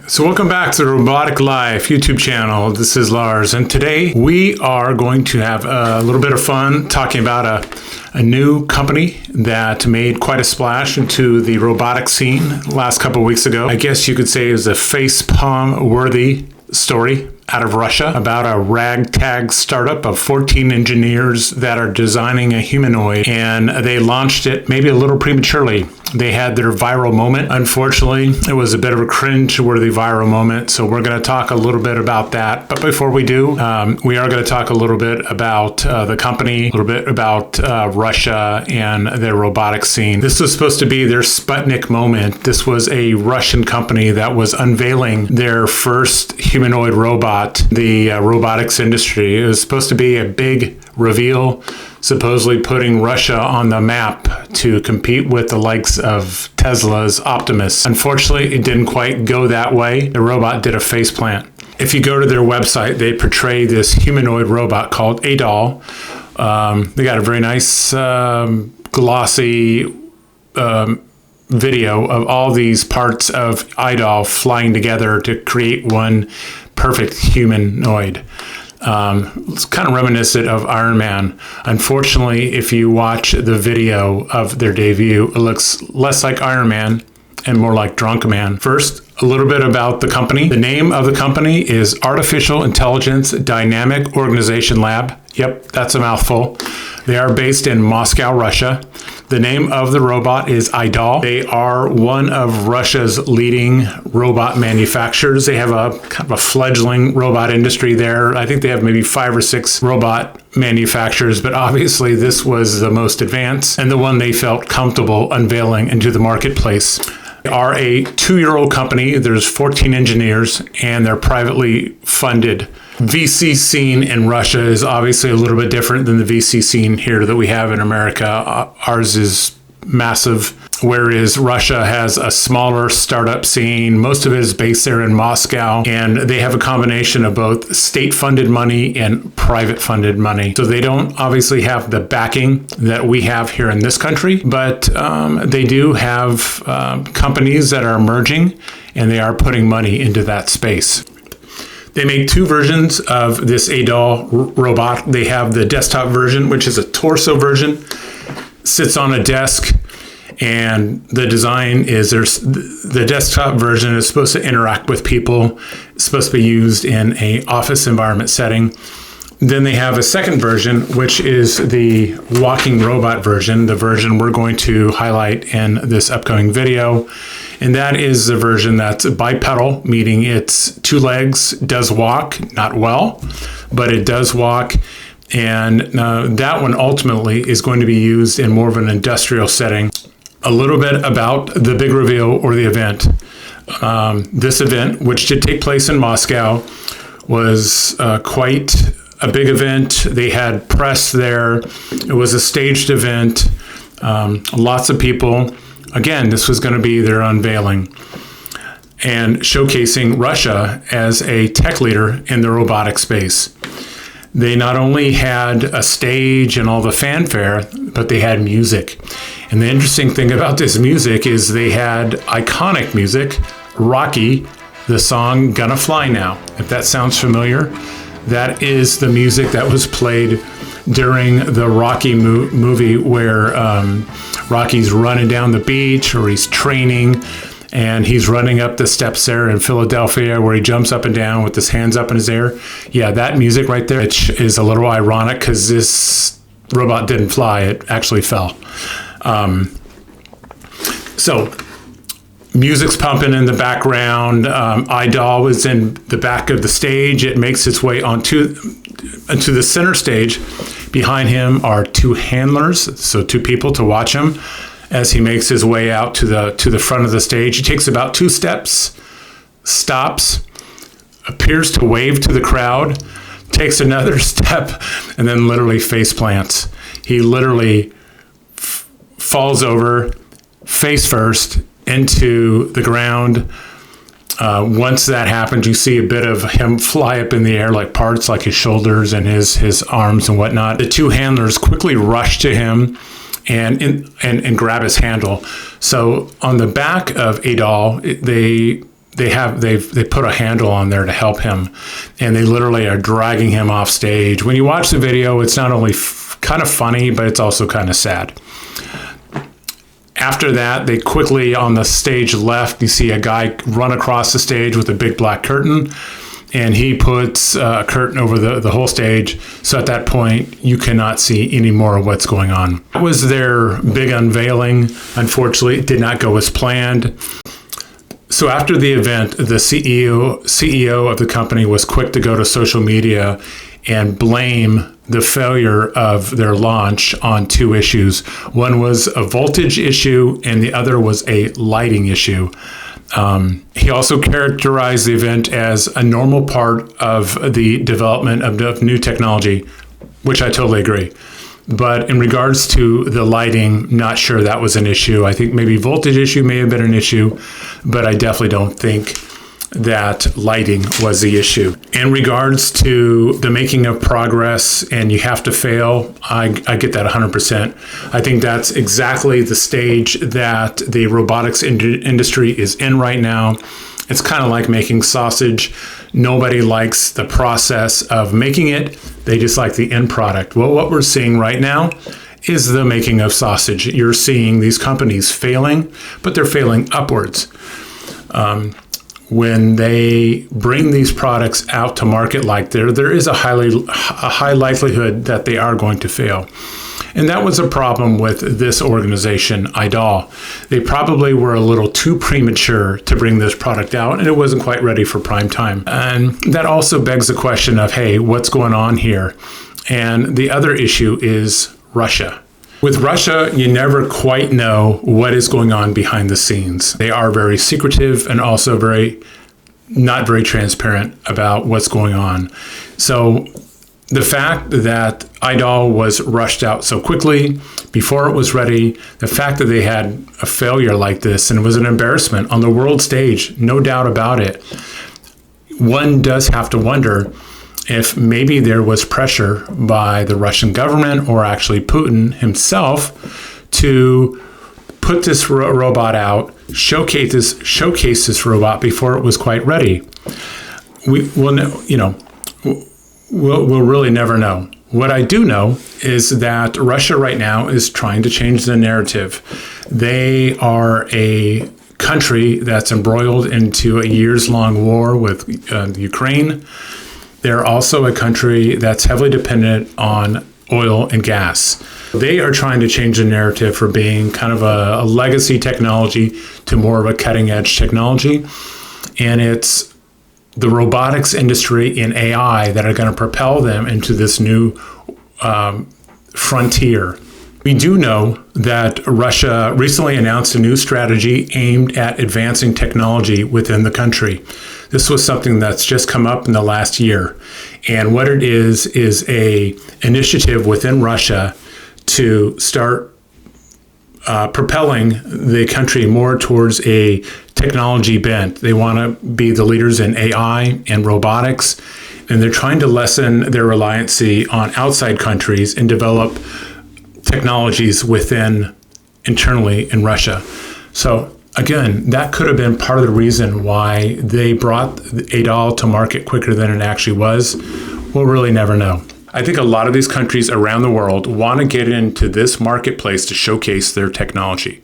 So welcome back to the Robotic Life YouTube channel. This is Lars, and today we are going to have a little bit of fun talking about a new company that made quite a splash into the robotic scene last couple of weeks ago. I guess you could say it was a facepalm worthy story out of Russia about a ragtag startup of 14 engineers that are designing a humanoid, and they launched it maybe a little prematurely. They had their viral moment. Unfortunately, it was a bit of a cringe-worthy viral moment, so we're going to talk a little bit about that. But before we do, we are going to talk a little bit about the company, a little bit about Russia and their robotic scene. This was supposed to be their Sputnik moment. This was a Russian company that was unveiling their first humanoid robot. The robotics industry. It was supposed to be a big reveal, supposedly putting Russia on the map to compete with the likes of Tesla's Optimus. Unfortunately, it didn't quite go that way. The robot did a faceplant. If you go to their website, they portray this humanoid robot called Aidol. They got a very nice glossy video of all these parts of Aidol flying together to create one perfect humanoid. It's kind of reminiscent of Iron Man. Unfortunately, if you watch the video of their debut, it looks less like Iron Man and more like Drunk Man. First, a little bit about the company. The name of the company is Artificial Intelligence Dynamic Organization Lab. Yep, that's a mouthful. They are based in Moscow, Russia. The name of the robot is Aidol. They are one of Russia's leading robot manufacturers. They have a kind of a fledgling robot industry there. I think they have maybe 5 or 6 robot manufacturers, but obviously this was the most advanced and the one they felt comfortable unveiling into the marketplace. They are a 2-year-old company. There's 14 engineers, and they're privately funded. VC scene in Russia is obviously a little bit different than the VC scene here that we have in America. Ours is massive, whereas Russia has a smaller startup scene. Most of it is based there in Moscow, and they have a combination of both state-funded money and private-funded money. So they don't obviously have the backing that we have here in this country, but they do have companies that are emerging, and they are putting money into that space. They make 2 versions of this Aidol robot. They have the desktop version, which is a torso version, sits on a desk, and the design is the desktop version is supposed to interact with people. It's supposed to be used in an office environment setting. Then they have a second version, which is the walking robot version, the version we're going to highlight in this upcoming video. And that is the version that's bipedal, meaning it's 2 legs, does walk, not well, but it does walk. And that one ultimately is going to be used in more of an industrial setting. A little bit about the big reveal or the event. This event, which did take place in Moscow, was quite a big event. They had press there. It was a staged event. Lots of people. Again, this was going to be their unveiling and showcasing Russia as a tech leader in the robotic space. They not only had a stage and all the fanfare, but they had music. And the interesting thing about this music is they had iconic music, Rocky, the song Gonna Fly Now. If that sounds familiar, that is the music that was played during the Rocky movie where Rocky's running down the beach, or he's training, and he's running up the steps there in Philadelphia where he jumps up and down with his hands up in his air. Yeah, that music right there is a little ironic because this robot didn't fly, it actually fell. So music's pumping in the background. Aidol is in the back of the stage. It makes its way onto the center stage. Behind him are 2 handlers, so 2 people to watch him as he makes his way out to the front of the stage. He takes about 2 steps, stops, appears to wave to the crowd, takes another step, and then literally face plants. He literally falls over face first into the ground. Once that happens, you see a bit of him fly up in the air, like parts like his shoulders and his arms and whatnot. The 2 handlers quickly rush to him and grab his handle. So on the back of Aidol, they put a handle on there to help him, and they literally are dragging him off stage. When you watch the video, it's not only kind of funny, but it's also kind of sad. After that, they quickly on the stage left, you see a guy run across the stage with a big black curtain, and he puts a curtain over the whole stage. So at that point, you cannot see any more of what's going on. That was their big unveiling. Unfortunately, it did not go as planned. So after the event, the CEO of the company was quick to go to social media and blame the failure of their launch on two issues. One was a voltage issue, and the other was a lighting issue. He also characterized the event as a normal part of the development of new technology, which I totally agree. But in regards to the lighting, not sure that was an issue. I think maybe voltage issue may have been an issue, but I definitely don't think that lighting was the issue. In regards to the making of progress and you have to fail, I get that 100%. I think that's exactly the stage that the robotics industry is in right now. It's kind of like making sausage. Nobody likes the process of making it. They just like the end product. Well, what we're seeing right now is the making of sausage. You're seeing these companies failing, but they're failing upwards. When they bring these products out to market like there is a high likelihood that they are going to fail. And that was a problem with this organization, Aidol. They probably were a little too premature to bring this product out, and it wasn't quite ready for prime time. And that also begs the question of, hey, what's going on here? And the other issue is Russia. With Russia, you never quite know what is going on behind the scenes. They are very secretive and also not very transparent about what's going on. So the fact that Aidol was rushed out so quickly before it was ready, the fact that they had a failure like this, and it was an embarrassment on the world stage, no doubt about it, one does have to wonder if maybe there was pressure by the Russian government or actually Putin himself to put this robot out, showcase this robot before it was quite ready. We'll really never know. What I do know is that Russia right now is trying to change the narrative. They are a country that's embroiled into a years-long war with Ukraine. They're also a country that's heavily dependent on oil and gas. They are trying to change the narrative for being kind of a legacy technology to more of a cutting-edge technology. And it's the robotics industry and AI that are going to propel them into this new frontier. We do know that Russia recently announced a new strategy aimed at advancing technology within the country. This was something that's just come up in the last year. And what it is a initiative within Russia to start propelling the country more towards a technology bent. They want to be the leaders in AI and robotics, and they're trying to lessen their reliancy on outside countries and develop technologies internally in Russia. So again, that could have been part of the reason why they brought Aidol to market quicker than it actually was. We'll really never know. I think a lot of these countries around the world want to get into this marketplace to showcase their technology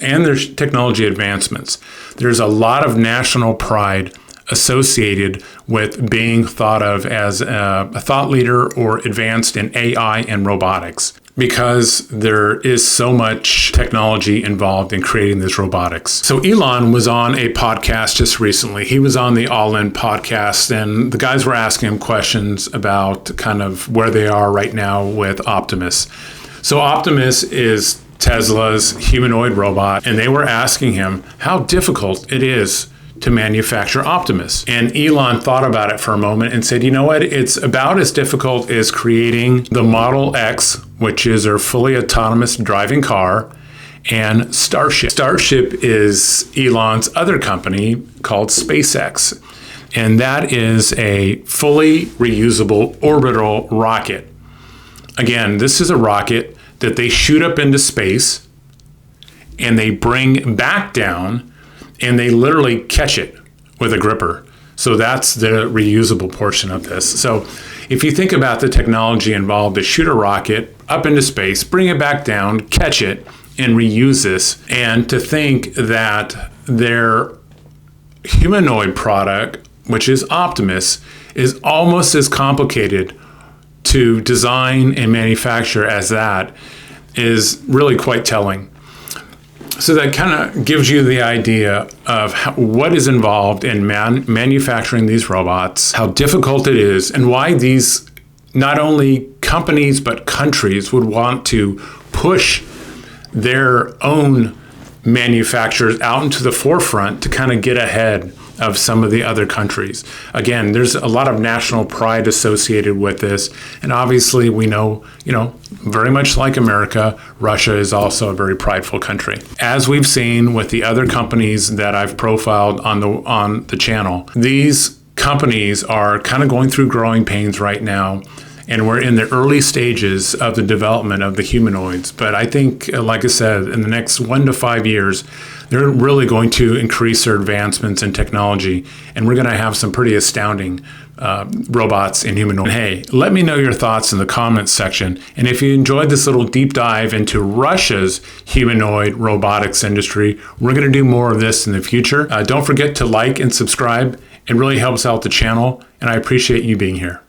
and their technology advancements. There's a lot of national pride associated with being thought of as a thought leader or advanced in AI and robotics, because there is so much technology involved in creating this robotics. So Elon was on a podcast just recently. He was on the All In podcast, and the guys were asking him questions about kind of where they are right now with Optimus. So Optimus is Tesla's humanoid robot, and they were asking him how difficult it is to manufacture Optimus. And Elon thought about it for a moment and said, you know what, it's about as difficult as creating the Model X, which is our fully autonomous driving car, and Starship. Starship is Elon's other company called SpaceX. And that is a fully reusable orbital rocket. Again, this is a rocket that they shoot up into space and they bring back down, and they literally catch it. with a gripper. So that's the reusable portion of this. So if you think about the technology involved to shoot a rocket up into space, bring it back down, catch it, and reuse this, and to think that their humanoid product, which is Optimus, is almost as complicated to design and manufacture as that, is really quite telling. So that kind of gives you the idea of what is involved in manufacturing these robots, how difficult it is, and why these not only companies but countries would want to push their own manufacturers out into the forefront to kind of get ahead of some of the other countries. Again, there's a lot of national pride associated with this. And obviously we know, very much like America, Russia is also a very prideful country. As we've seen with the other companies that I've profiled on the channel, these companies are kind of going through growing pains right now. And we're in the early stages of the development of the humanoids. But I think, like I said, in the next 1 to 5 years, they're really going to increase their advancements in technology. And we're going to have some pretty astounding robots and humanoids. Hey, let me know your thoughts in the comments section. And if you enjoyed this little deep dive into Russia's humanoid robotics industry, we're going to do more of this in the future. Don't forget to like and subscribe. It really helps out the channel. And I appreciate you being here.